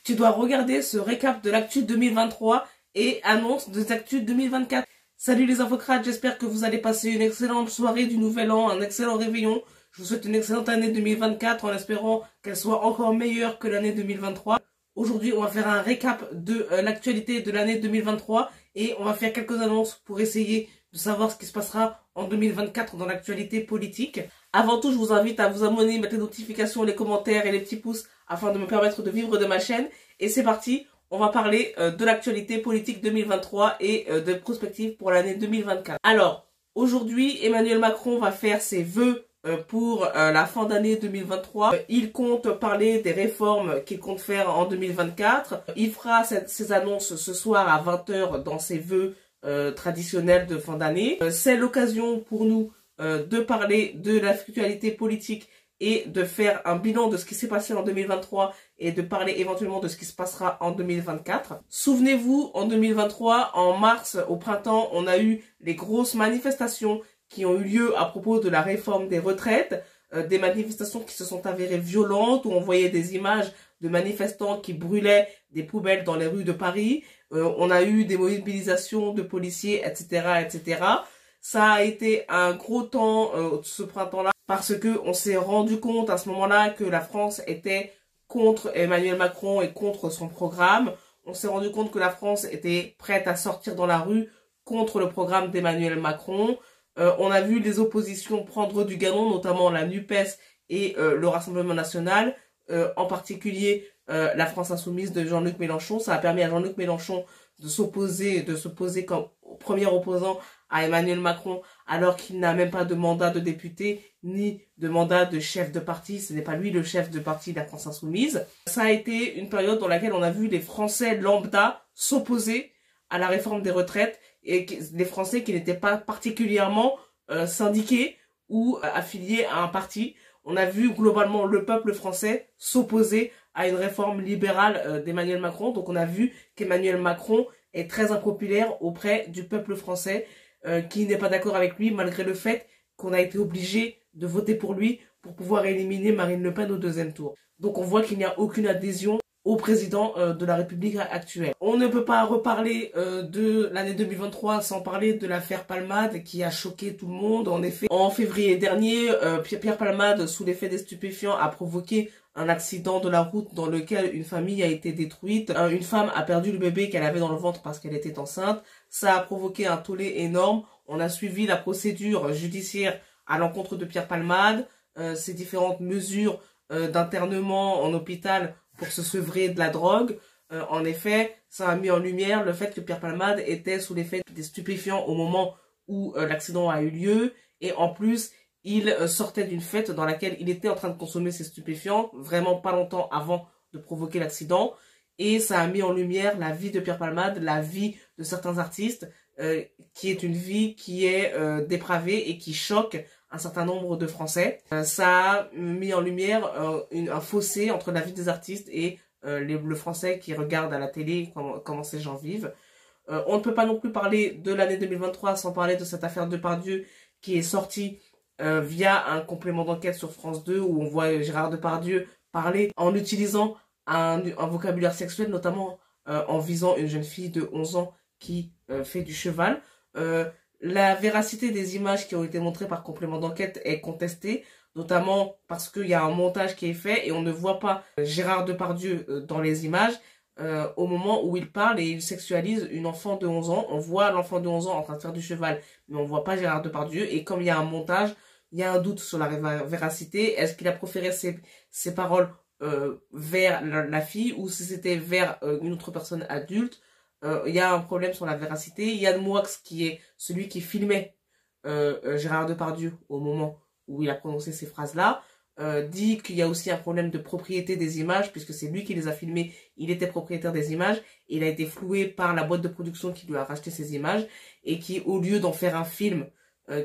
Tu dois regarder ce récap de l'actu 2023 et annonce des actus 2024. Salut les infocrates, j'espère que vous allez passer une excellente soirée du Nouvel An, un excellent réveillon. Je vous souhaite une excellente année 2024 en espérant qu'elle soit encore meilleure que l'année 2023. Aujourd'hui, on va faire un récap de l'actualité de l'année 2023 et on va faire quelques annonces pour essayer de savoir ce qui se passera en 2024 dans l'actualité politique. Avant tout, je vous invite à vous abonner, mettre les notifications, les commentaires et les petits pouces afin de me permettre de vivre de ma chaîne. Et c'est parti, on va parler de l'actualité politique 2023 et de prospective pour l'année 2024. Alors, aujourd'hui, Emmanuel Macron va faire ses vœux pour la fin d'année 2023. Il compte parler des réformes qu'il compte faire en 2024. Il fera ses annonces ce soir à 20 h dans ses vœux traditionnels de fin d'année. C'est l'occasion pour nous de parler de l'actualité politique et de faire un bilan de ce qui s'est passé en 2023 et de parler éventuellement de ce qui se passera en 2024. Souvenez-vous, en 2023, en mars, au printemps, on a eu les grosses manifestations qui ont eu lieu à propos de la réforme des retraites, des manifestations qui se sont avérées violentes, où on voyait des images de manifestants qui brûlaient des poubelles dans les rues de Paris. On a eu des mobilisations de policiers, etc., etc. Ça a été un gros temps ce printemps-là parce que on s'est rendu compte à ce moment-là que la France était contre Emmanuel Macron et contre son programme. On s'est rendu compte que la France était prête à sortir dans la rue contre le programme d'Emmanuel Macron. On a vu les oppositions prendre du galon, notamment la NUPES et le Rassemblement national, en particulier la France insoumise de Jean-Luc Mélenchon. Ça a permis à Jean-Luc Mélenchon de se poser comme premier opposant à Emmanuel Macron, alors qu'il n'a même pas de mandat de député, ni de mandat de chef de parti. Ce n'est pas lui le chef de parti de la France insoumise. Ça a été une période dans laquelle on a vu les Français lambda s'opposer à la réforme des retraites, et les Français qui n'étaient pas particulièrement syndiqués ou affiliés à un parti. On a vu globalement le peuple français s'opposer à une réforme libérale d'Emmanuel Macron. Donc on a vu qu'Emmanuel Macron est très impopulaire auprès du peuple français qui n'est pas d'accord avec lui, malgré le fait qu'on a été obligé de voter pour lui pour pouvoir éliminer Marine Le Pen au deuxième tour. Donc on voit qu'il n'y a aucune adhésion au président de la République actuelle. On ne peut pas reparler de l'année 2023 sans parler de l'affaire Palmade qui a choqué tout le monde. En effet, en février dernier, Pierre Palmade, sous l'effet des stupéfiants, a provoqué un accident de la route dans lequel une famille a été détruite. Une femme a perdu le bébé qu'elle avait dans le ventre parce qu'elle était enceinte. Ça a provoqué un tollé énorme. On a suivi la procédure judiciaire à l'encontre de Pierre Palmade, ces différentes mesures d'internement en hôpital pour se sevrer de la drogue. En effet, ça a mis en lumière le fait que Pierre Palmade était sous l'effet des stupéfiants au moment où l'accident a eu lieu. Et en plus, il sortait d'une fête dans laquelle il était en train de consommer ces stupéfiants, vraiment pas longtemps avant de provoquer l'accident. Et ça a mis en lumière la vie de Pierre Palmade, la vie de certains artistes, qui est une vie qui est dépravée et qui choque un certain nombre de Français. Ça a mis en lumière un fossé entre la vie des artistes et le Français qui regarde à la télé comment ces gens vivent. On ne peut pas non plus parler de l'année 2023 sans parler de cette affaire Depardieu qui est sortie via un complément d'enquête sur France 2 où on voit Gérard Depardieu parler en utilisant un vocabulaire sexuel, notamment en visant une jeune fille de 11 ans qui fait du cheval. La véracité des images qui ont été montrées par complément d'enquête est contestée, notamment parce qu'il y a un montage qui est fait et on ne voit pas Gérard Depardieu dans les images au moment où il parle et il sexualise une enfant de 11 ans. On voit l'enfant de 11 ans en train de faire du cheval, mais on voit pas Gérard Depardieu. Et comme il y a un montage, il y a un doute sur la véracité. Est-ce qu'il a proféré ces paroles vers la fille ou si c'était vers une autre personne adulte? Il y a un problème sur la véracité. Yann Moix, qui est celui qui filmait Gérard Depardieu au moment où il a prononcé ces phrases-là, dit qu'il y a aussi un problème de propriété des images, puisque c'est lui qui les a filmées, il était propriétaire des images, et il a été floué par la boîte de production qui lui a racheté ces images, et qui, au lieu d'en faire un film,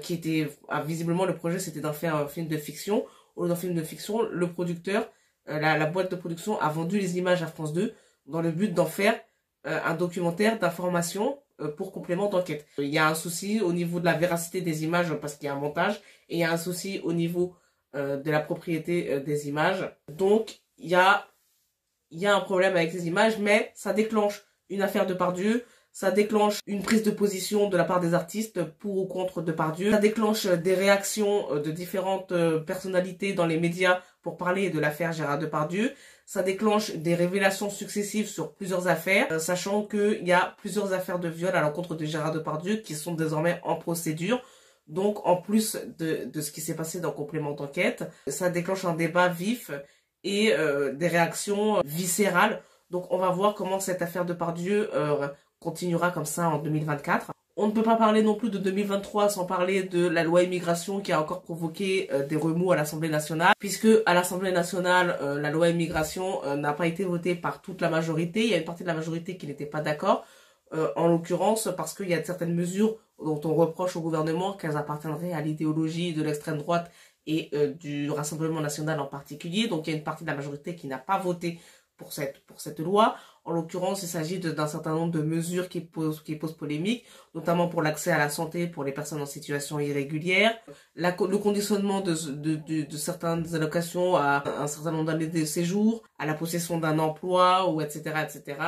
qui était, visiblement le projet c'était d'en faire un film de fiction, au lieu d'un film de fiction, le producteur, la boîte de production a vendu les images à France 2, dans le but d'en faire un documentaire d'information pour complément d'enquête. Il y a un souci au niveau de la véracité des images parce qu'il y a un montage et il y a un souci au niveau de la propriété des images. Donc il y a il y a un problème avec ces images, mais ça déclenche une affaire Depardieu, ça déclenche une prise de position de la part des artistes pour ou contre Depardieu, ça déclenche des réactions de différentes personnalités dans les médias pour parler de l'affaire Gérard Depardieu, ça déclenche des révélations successives sur plusieurs affaires, sachant qu'il y a plusieurs affaires de viol à l'encontre de Gérard Depardieu qui sont désormais en procédure. Donc, en plus de ce qui s'est passé dans Complément d'enquête, ça déclenche un débat vif et des réactions viscérales. Donc, on va voir comment cette affaire Depardieu continuera comme ça en 2024. On ne peut pas parler non plus de 2023 sans parler de la loi immigration qui a encore provoqué des remous à l'Assemblée nationale, puisque à l'Assemblée nationale, la loi immigration n'a pas été votée par toute la majorité. Il y a une partie de la majorité qui n'était pas d'accord, en l'occurrence parce qu'il y a certaines mesures dont on reproche au gouvernement qu'elles appartiendraient à l'idéologie de l'extrême droite et du Rassemblement national en particulier. Donc il y a une partie de la majorité qui n'a pas voté pour cette loi. En l'occurrence, il s'agit d'un certain nombre de mesures qui posent polémique, notamment pour l'accès à la santé pour les personnes en situation irrégulière, le conditionnement de certaines allocations à un certain nombre d'années de séjour, à la possession d'un emploi, ou etc., etc.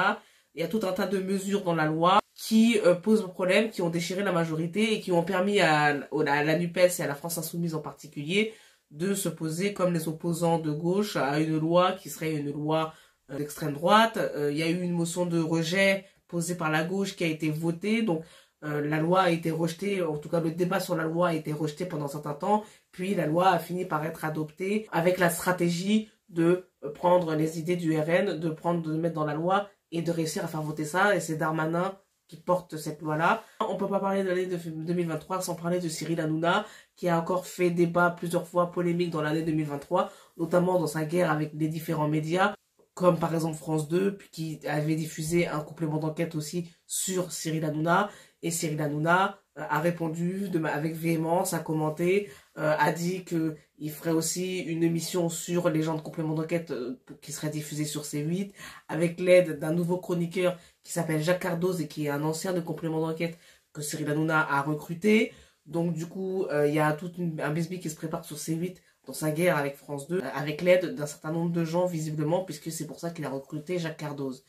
Il y a tout un tas de mesures dans la loi qui posent problème, qui ont déchiré la majorité et qui ont permis à la NUPES et à la France Insoumise en particulier de se poser comme les opposants de gauche à une loi qui serait une loi d'extrême droite. Il y a eu une motion de rejet posée par la gauche qui a été votée, donc la loi a été rejetée, en tout cas le débat sur la loi a été rejeté pendant un certain temps, puis la loi a fini par être adoptée avec la stratégie de prendre les idées du RN, de mettre dans la loi et de réussir à faire voter ça, et c'est Darmanin qui porte cette loi-là. On peut pas parler de l'année 2023 sans parler de Cyril Hanouna, qui a encore fait débat plusieurs fois polémique dans l'année 2023, notamment dans sa guerre avec les différents médias, comme par exemple France 2, qui avait diffusé un complément d'enquête aussi sur Cyril Hanouna, et Cyril Hanouna a répondu avec véhémence, a commenté, a dit qu'il ferait aussi une émission sur les gens de complément d'enquête qui serait diffusée sur C8, avec l'aide d'un nouveau chroniqueur qui s'appelle Jacques Cardoz et qui est un ancien de complément d'enquête que Cyril Hanouna a recruté. Donc du coup, il y a tout un bisbis qui se prépare sur C8 dans sa guerre avec France 2, avec l'aide d'un certain nombre de gens visiblement, puisque c'est pour ça qu'il a recruté Jacques Cardoz.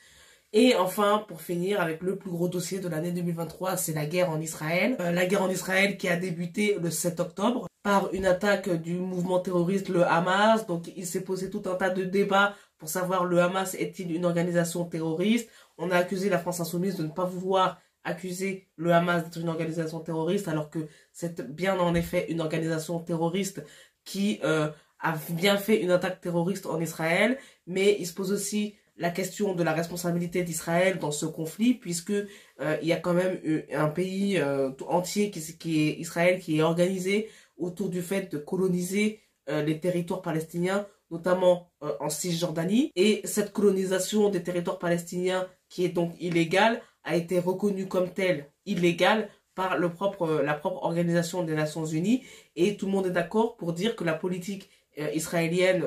Et enfin, pour finir, avec le plus gros dossier de l'année 2023, c'est la guerre en Israël. La guerre en Israël qui a débuté le 7 octobre par une attaque du mouvement terroriste, le Hamas. Donc il s'est posé tout un tas de débats pour savoir le Hamas est-il une organisation terroriste. On a accusé la France Insoumise de ne pas vouloir accuser le Hamas d'être une organisation terroriste, alors que c'est bien en effet une organisation terroriste qui a bien fait une attaque terroriste en Israël. Mais il se pose aussi la question de la responsabilité d'Israël dans ce conflit, puisque il y a quand même un pays entier qui est Israël, qui est organisé autour du fait de coloniser les territoires palestiniens, notamment en Cisjordanie. Et cette colonisation des territoires palestiniens, qui est donc illégale, a été reconnue comme telle illégale par la propre organisation des Nations Unies. Et tout le monde est d'accord pour dire que la politique israélienne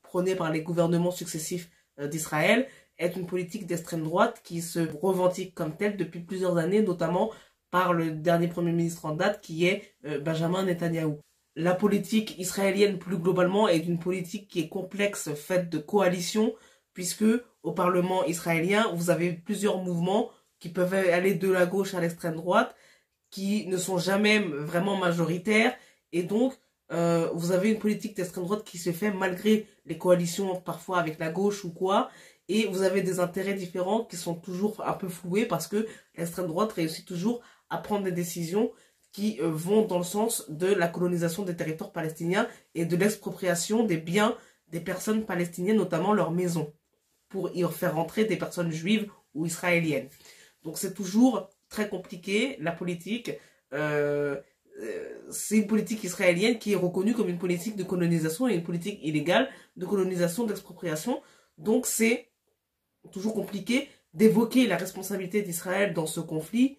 prônée par les gouvernements successifs d'Israël est une politique d'extrême droite qui se revendique comme telle depuis plusieurs années, notamment par le dernier premier ministre en date qui est Benjamin Netanyahou. La politique israélienne plus globalement est une politique qui est complexe, faite de coalitions, puisque au Parlement israélien, vous avez plusieurs mouvements qui peuvent aller de la gauche à l'extrême droite, qui ne sont jamais vraiment majoritaires, et donc vous avez une politique d'extrême droite qui se fait malgré les coalitions parfois avec la gauche ou quoi, et vous avez des intérêts différents qui sont toujours un peu floués parce que l'extrême droite réussit toujours à prendre des décisions qui vont dans le sens de la colonisation des territoires palestiniens et de l'expropriation des biens des personnes palestiniennes, notamment leurs maisons, pour y faire rentrer des personnes juives ou israéliennes. Donc c'est toujours très compliqué, la politique. C'est une politique israélienne qui est reconnue comme une politique de colonisation et une politique illégale de colonisation, d'expropriation. Donc c'est toujours compliqué d'évoquer la responsabilité d'Israël dans ce conflit,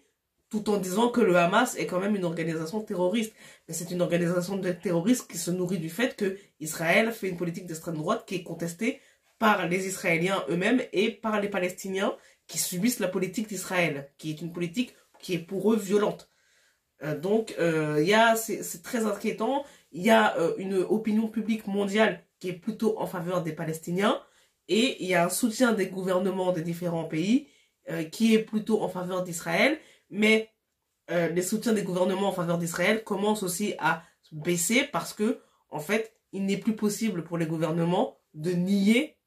tout en disant que le Hamas est quand même une organisation terroriste. Mais c'est une organisation terroriste qui se nourrit du fait que Israël fait une politique d'extrême droite qui est contestée par les Israéliens eux-mêmes et par les Palestiniens qui subissent la politique d'Israël, qui est une politique qui est pour eux violente. Donc, c'est très inquiétant. Il y a une opinion publique mondiale qui est plutôt en faveur des Palestiniens et il y a un soutien des gouvernements des différents pays qui est plutôt en faveur d'Israël, mais les soutiens des gouvernements en faveur d'Israël commencent aussi à baisser parce que, en fait, il n'est plus possible pour les gouvernements de nier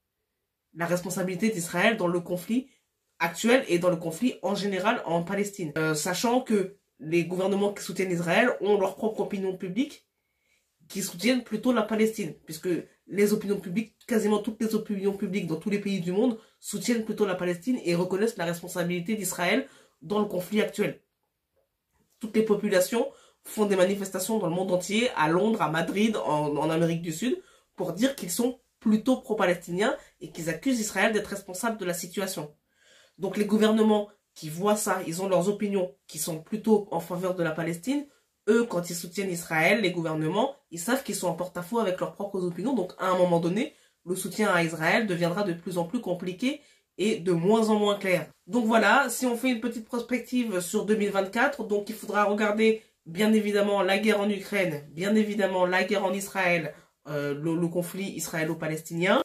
la responsabilité d'Israël dans le conflit actuel et dans le conflit en général en Palestine. Sachant que les gouvernements qui soutiennent Israël ont leur propre opinion publique qui soutiennent plutôt la Palestine, puisque les opinions publiques, quasiment toutes les opinions publiques dans tous les pays du monde soutiennent plutôt la Palestine et reconnaissent la responsabilité d'Israël dans le conflit actuel. Toutes les populations font des manifestations dans le monde entier, à Londres, à Madrid, en Amérique du Sud, pour dire qu'ils sont plutôt pro-palestiniens et qu'ils accusent Israël d'être responsable de la situation. Donc les gouvernements qui voient ça, ils ont leurs opinions qui sont plutôt en faveur de la Palestine. Eux, quand ils soutiennent Israël, les gouvernements, ils savent qu'ils sont en porte-à-faux avec leurs propres opinions. Donc à un moment donné, le soutien à Israël deviendra de plus en plus compliqué et de moins en moins clair. Donc voilà, si on fait une petite prospective sur 2024, donc il faudra regarder bien évidemment la guerre en Ukraine, bien évidemment la guerre en Israël, le conflit israélo-palestinien.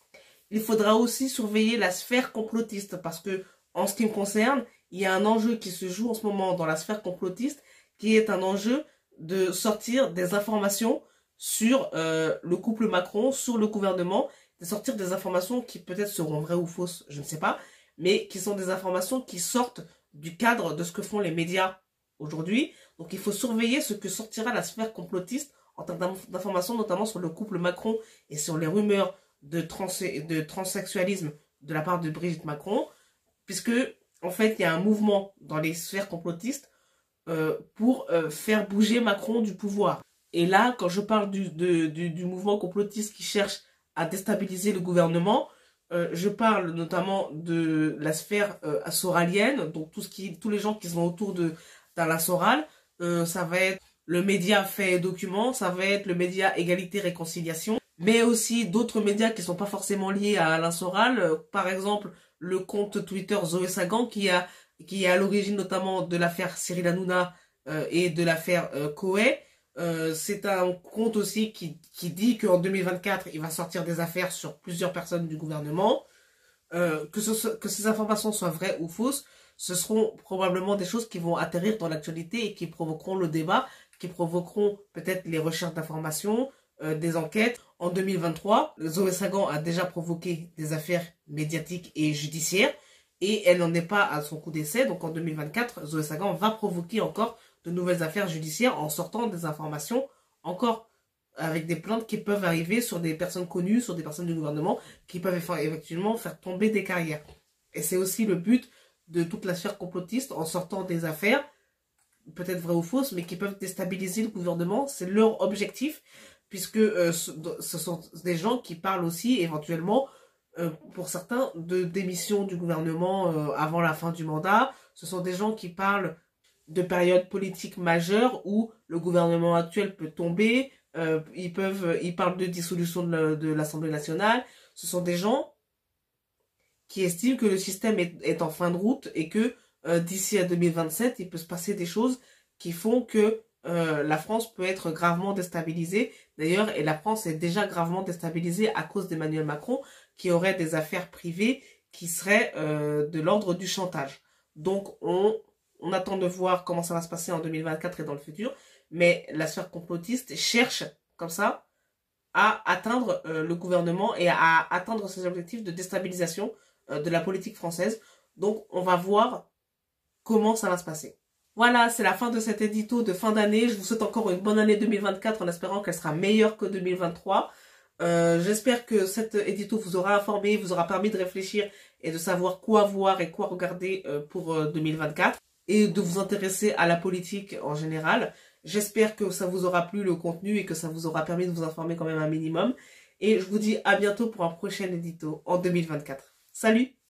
Il faudra aussi surveiller la sphère complotiste parce que, en ce qui me concerne, il y a un enjeu qui se joue en ce moment dans la sphère complotiste qui est un enjeu de sortir des informations sur le couple Macron, sur le gouvernement, de sortir des informations qui peut-être seront vraies ou fausses, je ne sais pas, mais qui sont des informations qui sortent du cadre de ce que font les médias aujourd'hui. Donc il faut surveiller ce que sortira la sphère complotiste en termes d'informations, notamment sur le couple Macron et sur les rumeurs de transsexualisme de la part de Brigitte Macron, puisque en fait il y a un mouvement dans les sphères complotistes pour faire bouger Macron du pouvoir. Et là, quand je parle du mouvement complotiste qui cherche à déstabiliser le gouvernement, je parle notamment de la sphère soralienne, donc tous les gens qui sont autour d'Alain Soral. Ça va être le média Fait et Documents, ça va être le média Égalité Réconciliation, mais aussi d'autres médias qui ne sont pas forcément liés à Alain Soral, par exemple le compte Twitter Zoé Sagan qui est à l'origine notamment de l'affaire Cyril Hanouna et de l'affaire Coé. C'est un compte aussi qui dit qu'en 2024, il va sortir des affaires sur plusieurs personnes du gouvernement. Que ces informations soient vraies ou fausses, ce seront probablement des choses qui vont atterrir dans l'actualité et qui provoqueront le débat, qui provoqueront peut-être les recherches d'informations, des enquêtes. En 2023, Zoé Sagan a déjà provoqué des affaires médiatiques et judiciaires et elle n'en est pas à son coup d'essai. Donc en 2024, Zoé Sagan va provoquer encore de nouvelles affaires judiciaires en sortant des informations encore avec des plaintes qui peuvent arriver sur des personnes connues, sur des personnes du gouvernement qui peuvent effectivement faire tomber des carrières. Et c'est aussi le but de toute la sphère complotiste en sortant des affaires, peut-être vraies ou fausses, mais qui peuvent déstabiliser le gouvernement. C'est leur objectif, puisque ce sont des gens qui parlent aussi éventuellement, pour certains, de démission du gouvernement avant la fin du mandat. Ce sont des gens qui parlent de périodes politiques majeures où le gouvernement actuel peut tomber. Ils parlent de dissolution de l'Assemblée nationale. Ce sont des gens qui estiment que le système est en fin de route et que d'ici à 2027, il peut se passer des choses qui font que la France peut être gravement déstabilisée. D'ailleurs, et la France est déjà gravement déstabilisée à cause d'Emmanuel Macron, qui aurait des affaires privées qui seraient de l'ordre du chantage. Donc, on attend de voir comment ça va se passer en 2024 et dans le futur. Mais la sphère complotiste cherche, comme ça, à atteindre le gouvernement et à atteindre ses objectifs de déstabilisation de la politique française. Donc, on va voir comment ça va se passer. Voilà, c'est la fin de cet édito de fin d'année. Je vous souhaite encore une bonne année 2024 en espérant qu'elle sera meilleure que 2023. J'espère que cet édito vous aura informé, vous aura permis de réfléchir et de savoir quoi voir et quoi regarder pour 2024 et de vous intéresser à la politique en général. J'espère que ça vous aura plu le contenu et que ça vous aura permis de vous informer quand même un minimum. Et je vous dis à bientôt pour un prochain édito en 2024. Salut!